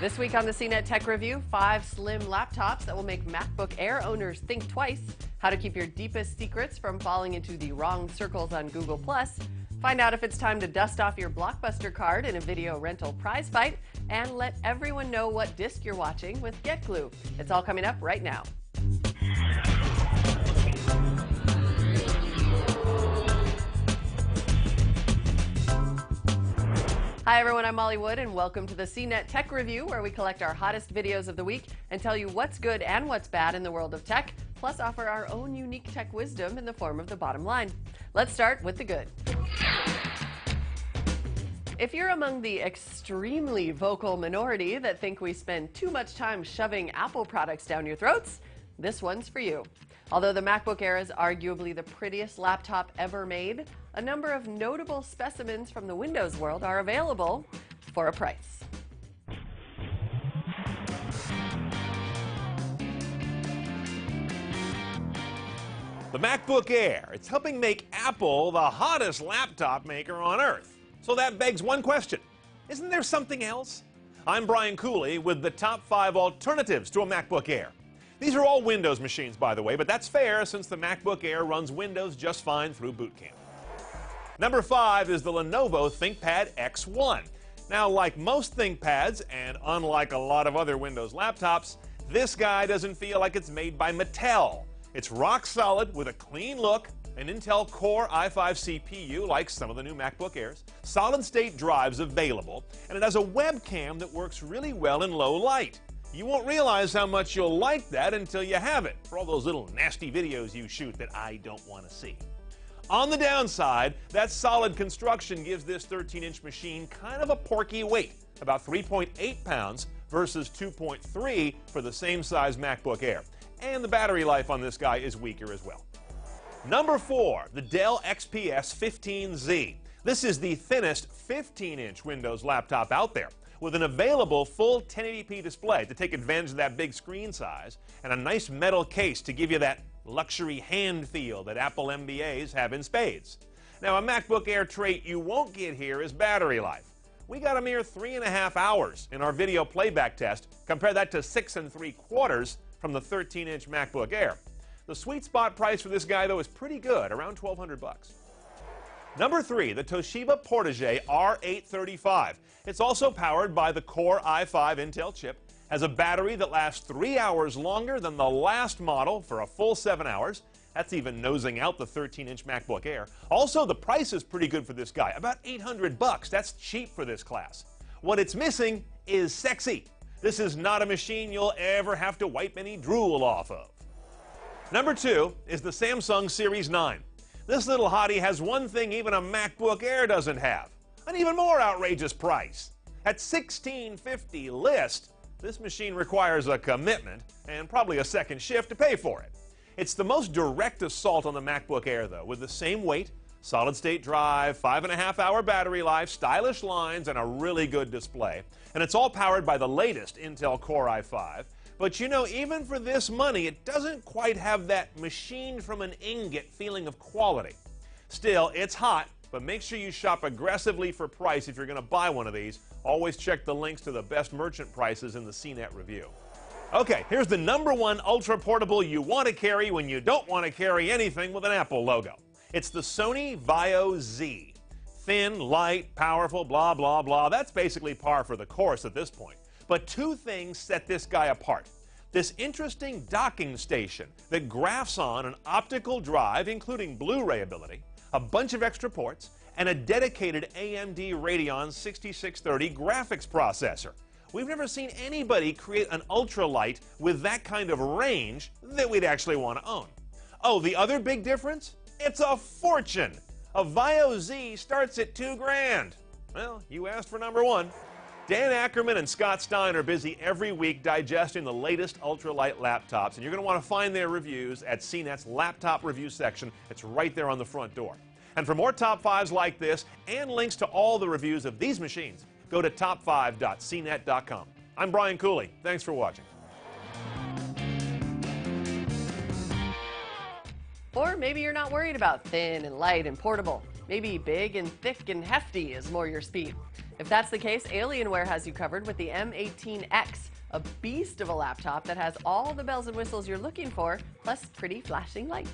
This week on the CNET Tech Review, 5 slim laptops that will make MacBook Air owners think twice, how to keep your deepest secrets from falling into the wrong circles on Google+, find out if it's time to dust off your Blockbuster card in a video rental prize fight, and let everyone know what disc you're watching with GetGlue. It's all coming up right now. Hi everyone, I'm Molly Wood and welcome to the CNET Tech Review, where we collect our hottest videos of the week and tell you what's good and what's bad in the world of tech, plus offer our own unique tech wisdom in the form of the bottom line. Let's start with the good. If you're among the extremely vocal minority that think we spend too much time shoving Apple products down your throats, this one's for you. Although the MacBook Air is arguably the prettiest laptop ever made, a number of notable specimens from the Windows world are available for a price. The MacBook Air, it's helping make Apple the hottest laptop maker on Earth. So that begs one question. Isn't there something else? I'm Brian Cooley with the top 5 alternatives to a MacBook Air. These are all Windows machines, by the way, but that's fair since the MacBook Air runs Windows just fine through Boot Camp. Number 5 is the Lenovo ThinkPad X1. Now, like most ThinkPads, and unlike a lot of other Windows laptops, this guy doesn't feel like it's made by Mattel. It's rock solid with a clean look, an Intel Core i5 CPU like some of the new MacBook Airs, solid-state drives available, and it has a webcam that works really well in low light. You won't realize how much you'll like that until you have it, for all those little nasty videos you shoot that I don't want to see. On the downside, that solid construction gives this 13-inch machine kind of a porky weight, about 3.8 pounds versus 2.3 for the same size MacBook Air. And the battery life on this guy is weaker as well. Number 4, the Dell XPS 15Z. This is the thinnest 15-inch Windows laptop out there, with an available full 1080p display to take advantage of that big screen size, and a nice metal case to give you that luxury hand feel that Apple MBAs have in spades. Now, a MacBook Air trait you won't get here is battery life. We got a mere 3.5 hours in our video playback test. Compare that to 6 3/4 from the 13-inch MacBook Air. The sweet spot price for this guy, though, is pretty good, around $1,200. Number 3, the Toshiba Portage R835. It's also powered by the Core i5 Intel chip, has a battery that lasts 3 hours longer than the last model for a full 7 hours. That's even nosing out the 13-inch MacBook Air. Also, the price is pretty good for this guy, about $800. That's cheap for this class. What it's missing is sexy. This is not a machine you'll ever have to wipe any drool off of. Number 2 is the Samsung Series 9. This little hottie has one thing even a MacBook Air doesn't have, an even more outrageous price. At $1,650 list, this machine requires a commitment and probably a second shift to pay for it. It's the most direct assault on the MacBook Air, though, with the same weight, solid-state drive, 5.5-hour battery life, stylish lines, and a really good display. And it's all powered by the latest Intel Core i5. But you know, even for this money, it doesn't quite have that machined from an ingot feeling of quality. Still, it's hot, but make sure you shop aggressively for price if you're going to buy one of these. Always check the links to the best merchant prices in the CNET Review. Okay, here's the number 1 ultra-portable you want to carry when you don't want to carry anything with an Apple logo. It's the Sony Vaio Z. Thin, light, powerful, blah, blah, blah. That's basically par for the course at this point. But 2 things set this guy apart. This interesting docking station that grafts on an optical drive, including Blu-ray ability, a bunch of extra ports, and a dedicated AMD Radeon 6630 graphics processor. We've never seen anybody create an ultralight with that kind of range that we'd actually want to own. Oh, the other big difference? It's a fortune. A Vaio Z starts at $2,000. Well, you asked for number 1. Dan Ackerman and Scott Stein are busy every week digesting the latest ultralight laptops, and you're going to want to find their reviews at CNET's laptop review section. It's right there on the front door. And for more top 5s like this and links to all the reviews of these machines, go to top5.cnet.com. I'm Brian Cooley. Thanks for watching. Or maybe you're not worried about thin and light and portable. Maybe big and thick and hefty is more your speed. If that's the case, Alienware has you covered with the M18x, a beast of a laptop that has all the bells and whistles you're looking for, plus pretty flashing lights.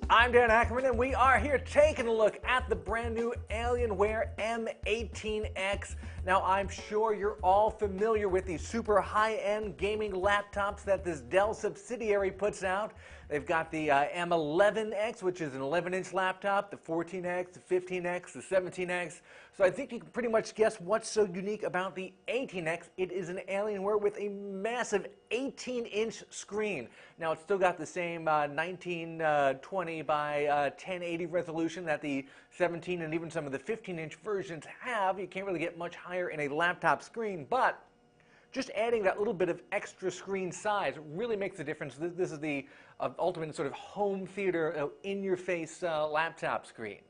I'm Dan Ackerman, and we are here taking a look at the brand new Alienware M18x. Now, I'm sure you're all familiar with these super high-end gaming laptops that this Dell subsidiary puts out. They've got the M11x, which is an 11-inch laptop, the 14x, the 15x, the 17x. So I think you can pretty much guess what's so unique about the 18x. It is an Alienware with a massive 18-inch screen. Now, it's still got the same 1920 by 1080 resolution that the 17 and even some of the 15-inch versions have. You can't really get much higher in a laptop screen, but just adding that little bit of extra screen size really makes a difference. This is the ultimate sort of home theater, in-your-face laptop screens.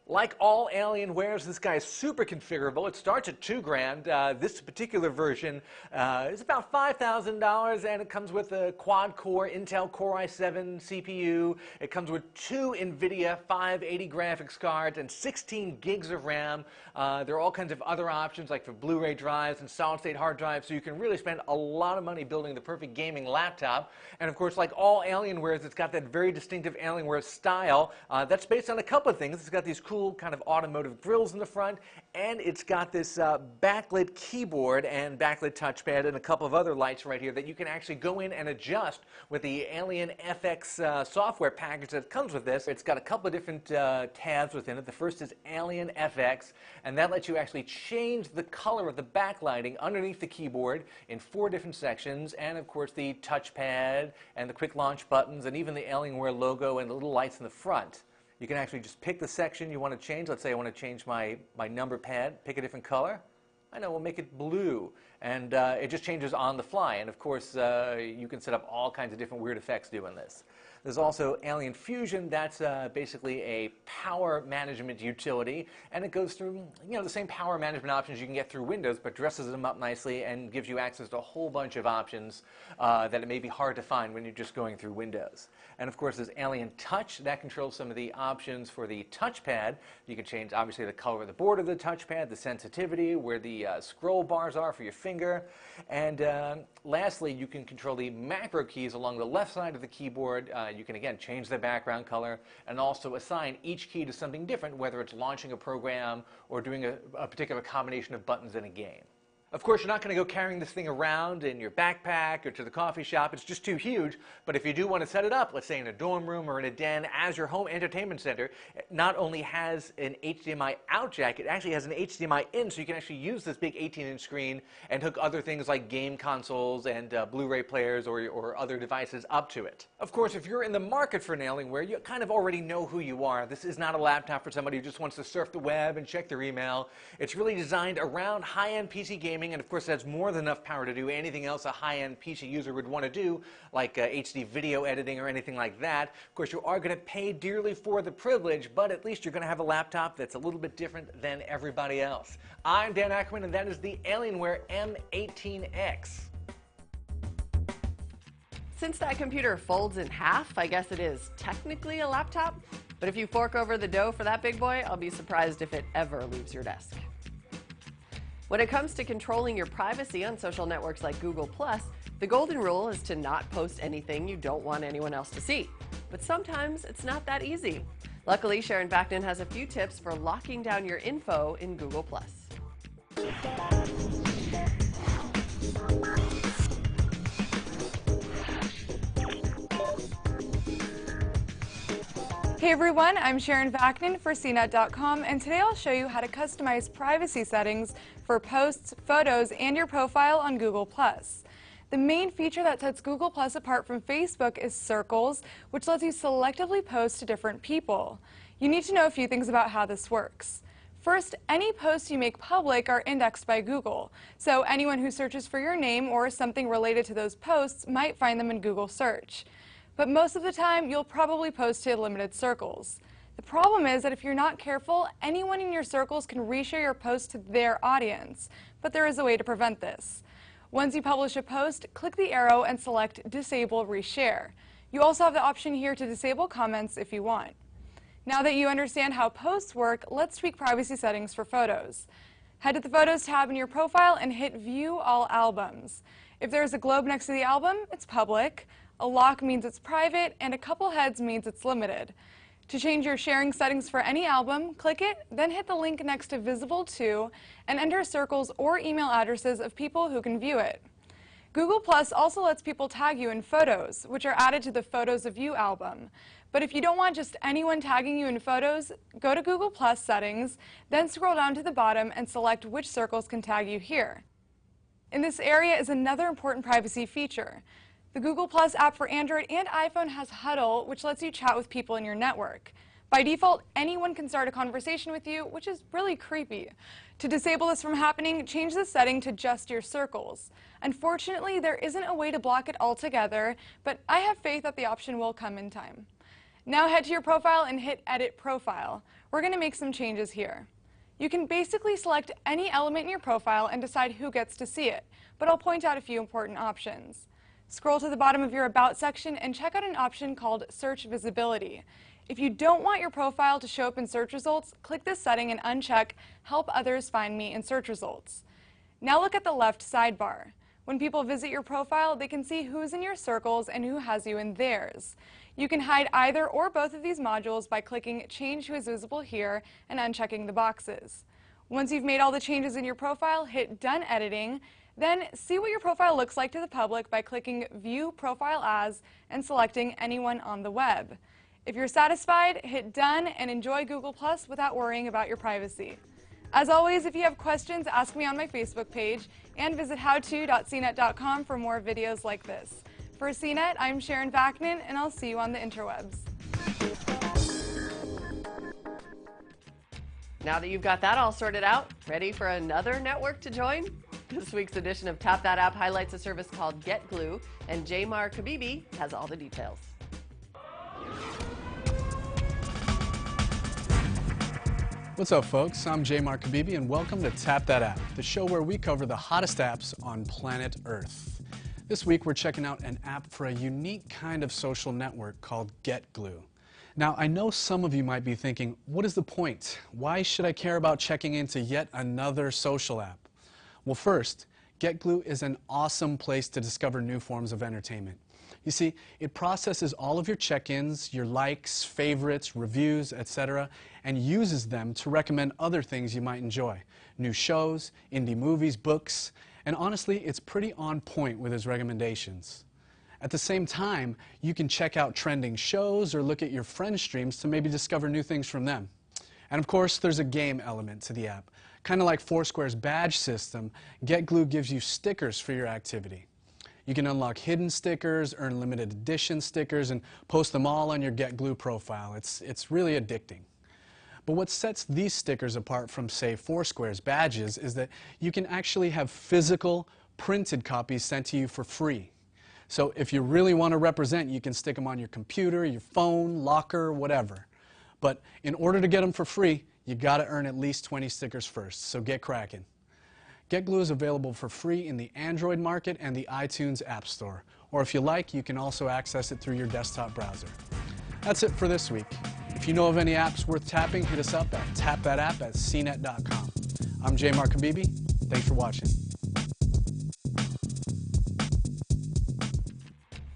Like all Alienwares, this guy is super configurable. It starts at $2,000. This particular version is about $5,000, and it comes with a quad-core Intel Core i7 CPU. It comes with 2 NVIDIA 580 graphics cards and 16 gigs of RAM. There are all kinds of other options, like for Blu-ray drives and solid-state hard drives, so you can really spend a lot of money building the perfect gaming laptop. And of course, like all Alienwares, it's got that very distinctive Alienware style. That's based on a couple of things. It's got these cool kind of automotive grills in the front, and it's got this backlit keyboard and backlit touchpad and a couple of other lights right here that you can actually go in and adjust with the Alien FX software package that comes with this. It's got a couple of different tabs within it. The first is Alien FX, and that lets you actually change the color of the backlighting underneath the keyboard in 4 different sections, and of course the touchpad and the quick launch buttons and even the Alienware logo and the little lights in the front. You can actually just pick the section you want to change. Let's say I want to change my number pad, pick a different color. I know, we'll make it blue. And it just changes on the fly. And of course, you can set up all kinds of different weird effects doing this. There's also Alien Fusion. That's basically a power management utility, and it goes through the same power management options you can get through Windows, but dresses them up nicely and gives you access to a whole bunch of options that it may be hard to find when you're just going through Windows. And of course, there's Alien Touch. That controls some of the options for the touchpad. You can change, obviously, the color of the border of the touchpad, the sensitivity, where the scroll bars are for your finger. And lastly, you can control the macro keys along the left side of the keyboard. You can, again, change the background color and also assign each key to something different, whether it's launching a program or doing a particular combination of buttons in a game. Of course, you're not going to go carrying this thing around in your backpack or to the coffee shop. It's just too huge. But if you do want to set it up, let's say in a dorm room or in a den as your home entertainment center, it not only has an HDMI out jack, it actually has an HDMI in, so you can actually use this big 18-inch screen and hook other things like game consoles and Blu-ray players or other devices up to it. Of course, if you're in the market for an Alienware, you kind of already know who you are. This is not a laptop for somebody who just wants to surf the web and check their email. It's really designed around high-end PC gaming, and of course, it has more than enough power to do anything else a high-end PC user would want to do, like HD video editing or anything like that. Of course, you are going to pay dearly for the privilege, but at least you're going to have a laptop that's a little bit different than everybody else. I'm Dan Ackerman, and that is the Alienware M18x. Since that computer folds in half, I guess it is technically a laptop. But if you fork over the dough for that big boy, I'll be surprised if it ever leaves your desk. When it comes to controlling your privacy on social networks like Google+, the golden rule is to not post anything you don't want anyone else to see. But sometimes it's not that easy. Luckily, Sharon Vaknin has a few tips for locking down your info in Google+. Hey everyone, I'm Sharon Vaknin for CNET.com, and today I'll show you how to customize privacy settings for posts, photos, and your profile on Google+. The main feature that sets Google+ apart from Facebook is Circles, which lets you selectively post to different people. You need to know a few things about how this works. First, any posts you make public are indexed by Google, so anyone who searches for your name or something related to those posts might find them in Google search. But most of the time, you'll probably post to limited circles. The problem is that if you're not careful, anyone in your circles can reshare your post to their audience. But there is a way to prevent this. Once you publish a post, click the arrow and select Disable Reshare. You also have the option here to disable comments if you want. Now that you understand how posts work, let's tweak privacy settings for photos. Head to the Photos tab in your profile and hit View All Albums. If there's a globe next to the album, it's public, a lock means it's private, and a couple heads means it's limited. To change your sharing settings for any album, click it, then hit the link next to Visible To, and enter circles or email addresses of people who can view it. Google Plus also lets people tag you in photos, which are added to the Photos of You album. But if you don't want just anyone tagging you in photos, go to Google Plus settings, then scroll down to the bottom and select which circles can tag you here. In this area is another important privacy feature. The Google Plus app for Android and iPhone has Huddle, which lets you chat with people in your network. By default, anyone can start a conversation with you, which is really creepy. To disable this from happening, change the setting to just your circles. Unfortunately, there isn't a way to block it altogether, but I have faith that the option will come in time. Now head to your profile and hit Edit Profile. We're going to make some changes here. You can basically select any element in your profile and decide who gets to see it, but I'll point out a few important options. Scroll to the bottom of your About section and check out an option called Search Visibility. If you don't want your profile to show up in search results, click this setting and uncheck Help Others Find Me in search results. Now look at the left sidebar. When people visit your profile, they can see who's in your circles and who has you in theirs. You can hide either or both of these modules by clicking Change Who is Visible Here and unchecking the boxes. Once you've made all the changes in your profile, hit Done Editing. Then see what your profile looks like to the public by clicking View Profile As and selecting Anyone on the Web. If you're satisfied, hit Done and enjoy Google Plus without worrying about your privacy. As always, if you have questions, ask me on my Facebook page and visit howto.cnet.com for more videos like this. For CNET, I'm Sharon Vaknin, and I'll see you on the interwebs. Now that you've got that all sorted out, ready for another network to join? This week's edition of Tap That App highlights a service called GetGlue, and Jamar Kabibi has all the details. What's up, folks? I'm Jamar Kabibi, and welcome to Tap That App, the show where we cover the hottest apps on planet Earth. This week, we're checking out an app for a unique kind of social network called GetGlue. Now, I know some of you might be thinking, what is the point? Why should I care about checking into yet another social app? Well, first, GetGlue is an awesome place to discover new forms of entertainment. You see, it processes all of your check-ins, your likes, favorites, reviews, etc., and uses them to recommend other things you might enjoy. New shows, indie movies, books, and honestly, it's pretty on point with its recommendations. At the same time, you can check out trending shows or look at your friends' streams to maybe discover new things from them. And of course, there's a game element to the app. Kind of like Foursquare's badge system, GetGlue gives you stickers for your activity. You can unlock hidden stickers, earn limited edition stickers, and post them all on your GetGlue profile. It's really addicting. But what sets these stickers apart from, say, Foursquare's badges is that you can actually have physical, printed copies sent to you for free. So if you really want to represent, you can stick them on your computer, your phone, locker, whatever. But in order to get them for free, you got to earn at least 20 stickers first, so get cracking. GetGlue is available for free in the Android market and the iTunes App Store. Or if you like, you can also access it through your desktop browser. That's it for this week. If you know of any apps worth tapping, hit us up at tapthatApp@cnet.com. I'm Jamar Kabibi. Thanks for watching.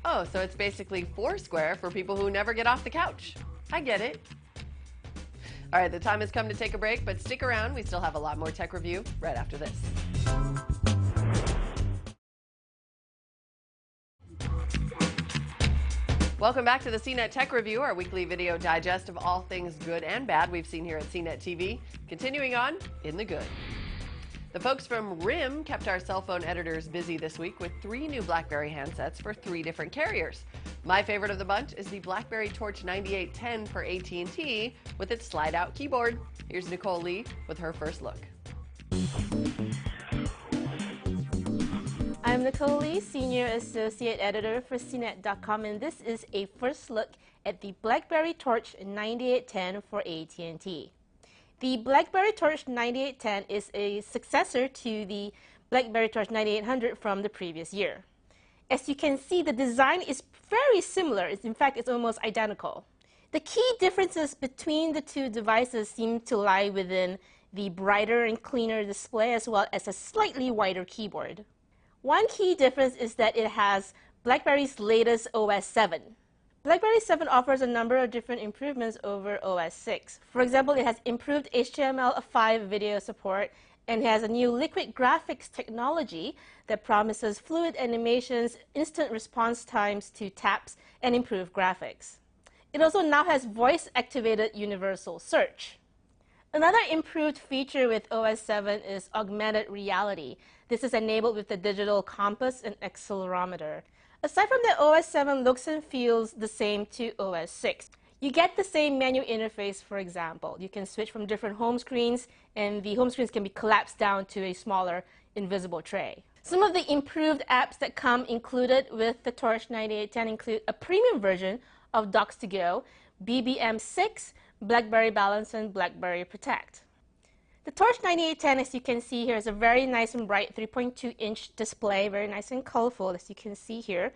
Oh, so it's basically Foursquare for people who never get off the couch. I get it. All right, the time has come to take a break, but stick around. We still have a lot more tech review right after this. Welcome back to the CNET Tech Review, our weekly video digest of all things good and bad we've seen here at CNET TV. Continuing on in the good. The folks from RIM kept our cell phone editors busy this week with 3 new Blackberry handsets for 3 different carriers. My favorite of the bunch is the Blackberry Torch 9810 for AT&T with its slide-out keyboard. Here's Nicole Lee with her first look. I'm Nicole Lee, Senior Associate Editor for CNET.com, and this is a first look at the Blackberry Torch 9810 for AT&T. The Blackberry Torch 9810 is a successor to the Blackberry Torch 9800 from the previous year. As you can see, the design is very similar. In fact, it's almost identical. The key differences between the two devices seem to lie within the brighter and cleaner display as well as a slightly wider keyboard. One key difference is that it has BlackBerry's latest OS 7. BlackBerry 7 offers a number of different improvements over OS 6. For example, it has improved HTML5 video support and has a new liquid graphics technology that promises fluid animations, instant response times to taps, and improved graphics. It also now has voice-activated universal search. Another improved feature with OS 7 is augmented reality. This is enabled with the digital compass and accelerometer. Aside from that, OS 7 looks and feels the same to OS 6. You get the same menu interface, for example. You can switch from different home screens, and the home screens can be collapsed down to a smaller invisible tray. Some of the improved apps that come included with the Torch 9810 include a premium version of Docs2Go, BBM6, BlackBerry Balance, and BlackBerry Protect. The Torch 9810, as you can see here, is a very nice and bright 3.2-inch display, very nice and colorful, as you can see here.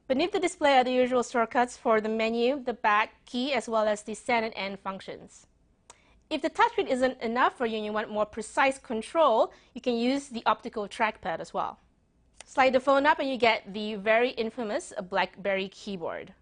Beneath the display are the usual shortcuts for the menu, the back key, as well as the send and end functions. If the touchpad isn't enough for you and you want more precise control, you can use the optical trackpad as well. Slide the phone up and you get the very infamous BlackBerry keyboard.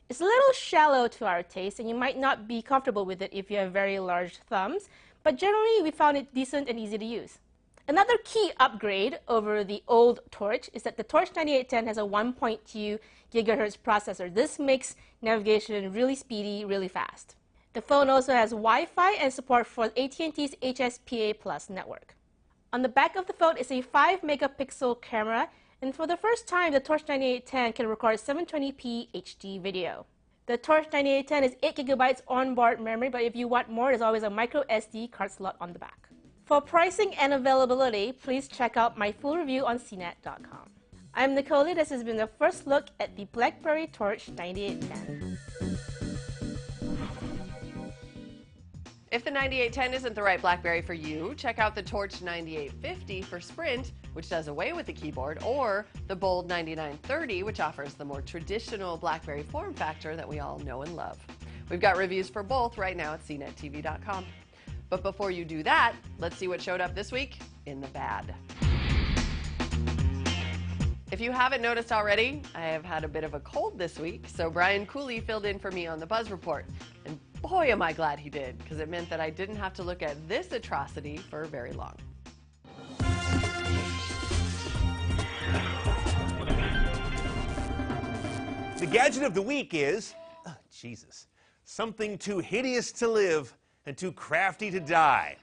It's a little shallow to our taste, and you might not be comfortable with it if you have very large thumbs, but generally we found it decent and easy to use. Another key upgrade over the old Torch is that the Torch 9810 has a 1.2 GHz processor. This makes navigation really speedy, really fast. The phone also has Wi-Fi and support for AT&T's HSPA Plus network. On the back of the phone is a 5-megapixel camera, and for the first time, the Torch 9810 can record 720p HD video. The Torch 9810 is 8 GB onboard memory, but if you want more, there's always a micro SD card slot on the back. For pricing and availability, please check out my full review on CNET.com. I'm Nicole. This has been the first look at the Blackberry Torch 9810. If the 9810 isn't the right BlackBerry for you, check out the Torch 9850 for Sprint, which does away with the keyboard, or the Bold 9930, which offers the more traditional BlackBerry form factor that we all know and love. We've got reviews for both right now at CNETTV.com. But before you do that, let's see what showed up this week in the bad. If you haven't noticed already, I have had a bit of a cold this week, so Brian Cooley filled in for me on the Buzz Report. And boy, am I glad he did, because it meant that I didn't have to look at this atrocity for very long. The gadget of the week is, Jesus, something too hideous to live and too crafty to die.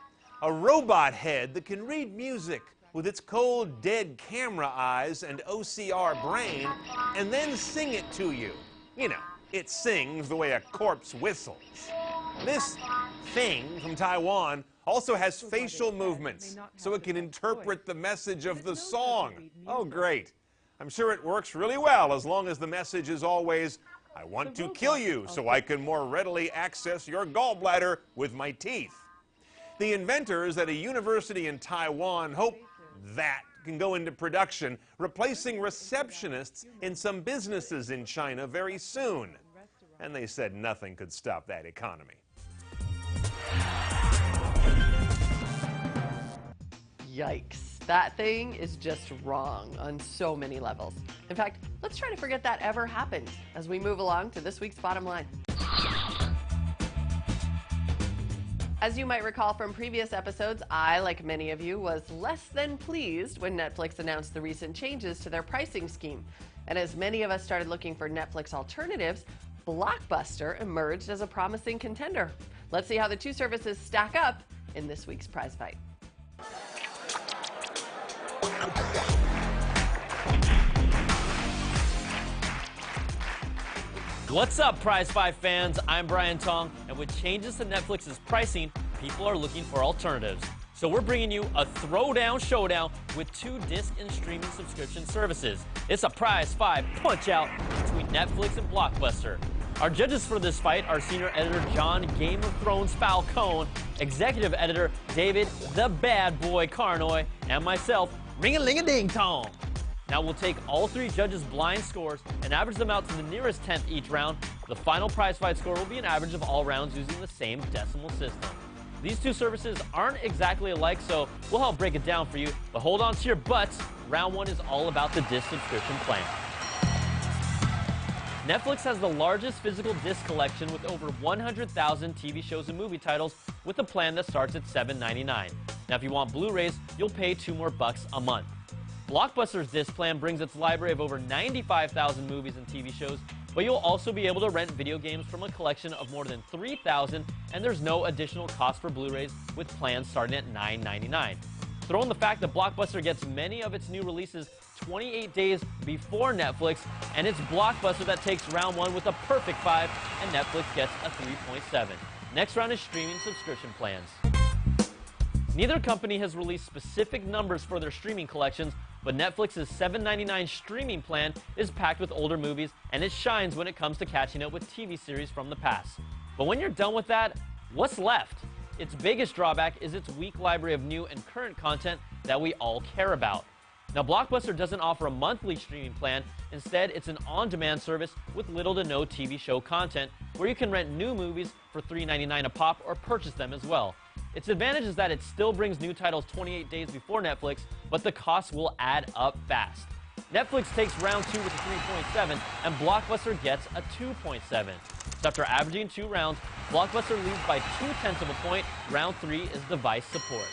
A robot head that can read music with its cold, dead camera eyes and OCR brain, and then sing it to you. You know, it sings the way a corpse whistles. This thing from Taiwan also has facial movements, so it can interpret the message of the song. Oh, great. I'm sure it works really well as long as the message is always, I want to kill you so I can more readily access your gallbladder with my teeth. The inventors at a university in Taiwan hope that can go into production, replacing receptionists in some businesses in China very soon. And they said nothing could stop that economy. Yikes. That thing is just wrong on so many levels. In fact, let's try to forget that ever happened as we move along to this week's bottom line. As you might recall from previous episodes, I, like many of you, was less than pleased when Netflix announced the recent changes to their pricing scheme. And as many of us started looking for Netflix alternatives, Blockbuster emerged as a promising contender. Let's see how the two services stack up in this week's Prizefight. What's up, Prizefight fans? I'm Brian Tong, and with changes to Netflix's pricing, people are looking for alternatives. So we're bringing you a Throwdown showdown with two disc and streaming subscription services. It's a Prizefight punch-out between Netflix and Blockbuster. Our judges for this fight are senior editor John Game of Thrones Falcone, executive editor David the Bad Boy Carnoy, and myself, Ring-a-ling-a-ding-tong. Now we'll take all 3 judges' blind scores and average them out to the nearest 10th each round. The final prize fight score will be an average of all rounds using the same decimal system. These 2 services aren't exactly alike, so we'll help break it down for you. But hold on to your butts. Round 1 is all about the disc subscription plan. Netflix has the largest physical disc collection with over 100,000 TV shows and movie titles with a plan that starts at $7.99. Now if you want Blu-rays, you'll pay $2 more a month. Blockbuster's disc plan brings its library of over 95,000 movies and TV shows, but you'll also be able to rent video games from a collection of more than 3,000, and there's no additional cost for Blu-rays with plans starting at $9.99. Throw in the fact that Blockbuster gets many of its new releases 28 days before Netflix, and it's Blockbuster that takes round 1 with a perfect 5, and Netflix gets a 3.7. Next round is streaming subscription plans. Neither company has released specific numbers for their streaming collections, but Netflix's $7.99 streaming plan is packed with older movies, and it shines when it comes to catching up with TV series from the past. But when you're done with that, what's left? Its biggest drawback is its weak library of new and current content that we all care about. Now, Blockbuster doesn't offer a monthly streaming plan. Instead, it's an on-demand service with little to no TV show content, where you can rent new movies for $3.99 a pop or purchase them as well. Its advantage is that it still brings new titles 28 days before Netflix, but the costs will add up fast. Netflix takes round 2 with a 3.7, and Blockbuster gets a 2.7. So after averaging 2 rounds, Blockbuster leads by 0.2 of a point. Round 3 is device support.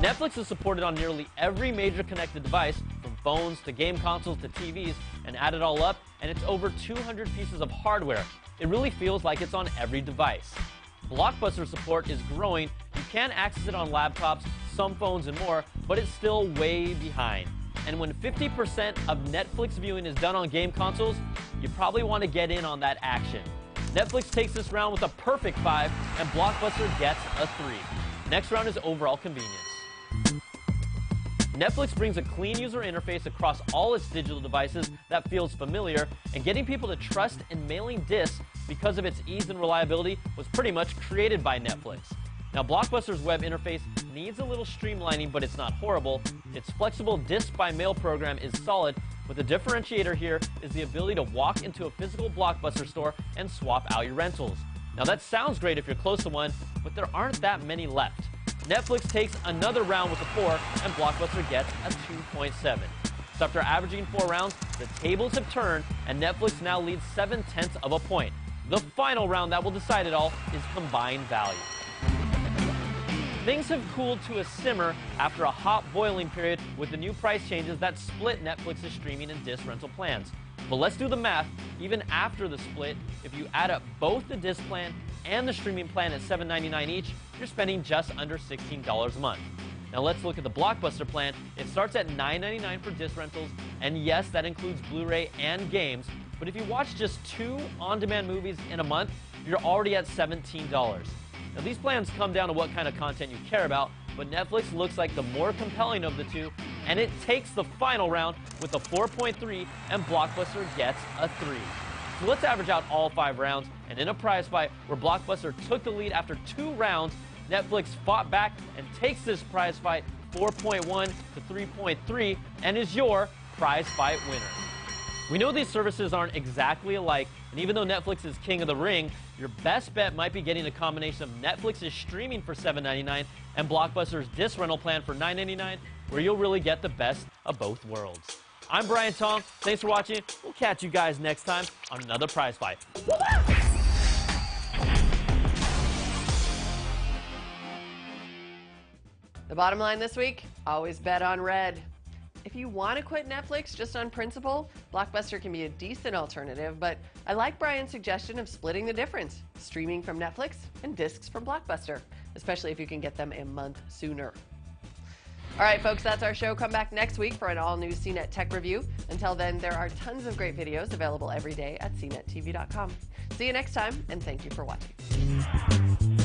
Netflix is supported on nearly every major connected device, from phones to game consoles to TVs, and add it all up, and it's over 200 pieces of hardware. It really feels like it's on every device. Blockbuster support is growing. You can access it on laptops, some phones, and more, but it's still way behind. And when 50% of Netflix viewing is done on game consoles, you probably want to get in on that action. Netflix takes this round with a perfect 5, and Blockbuster gets a 3. Next round is overall convenience. Netflix brings a clean user interface across all its digital devices that feels familiar, and getting people to trust in mailing discs because of its ease and reliability was pretty much created by Netflix. Now, Blockbuster's web interface needs a little streamlining, but it's not horrible. Its flexible disc-by-mail program is solid, but the differentiator here is the ability to walk into a physical Blockbuster store and swap out your rentals. Now, that sounds great if you're close to one, but there aren't that many left. Netflix takes another round with a 4, and Blockbuster gets a 2.7. So after averaging 4 rounds, the tables have turned, and Netflix now leads 0.7 of a point. The final round that will decide it all is combined value. Things have cooled to a simmer after a hot boiling period with the new price changes that split Netflix's streaming and disc rental plans. But let's do the math. Even after the split, if you add up both the disc plan and the streaming plan at $7.99 each, you're spending just under $16 a month. Now let's look at the Blockbuster plan. It starts at $9.99 for disc rentals, and yes, that includes Blu-ray and games. But if you watch just 2 on-demand movies in a month, you're already at $17. Now these plans come down to what kind of content you care about, but Netflix looks like the more compelling of the 2, and it takes the final round with a 4.3, and Blockbuster gets a 3. So let's average out all 5 rounds, and in a prize fight where Blockbuster took the lead after 2 rounds, Netflix fought back and takes this prize fight 4.1 to 3.3 and is your prize fight winner. We know these services aren't exactly alike, and even though Netflix is king of the ring, your best bet might be getting a combination of Netflix's streaming for $7.99 and Blockbuster's disc rental plan for $9.99, where you'll really get the best of both worlds. I'm Brian Tong. Thanks for watching. We'll catch you guys next time on another prize fight. The bottom line this week, always bet on red. If you want to quit Netflix just on principle, Blockbuster can be a decent alternative, but I like Brian's suggestion of splitting the difference, streaming from Netflix and discs from Blockbuster, especially if you can get them a month sooner. All right, folks, that's our show. Come back next week for an all-new CNET Tech review. Until then, there are tons of great videos available every day at cnettv.com. See you next time, and thank you for watching.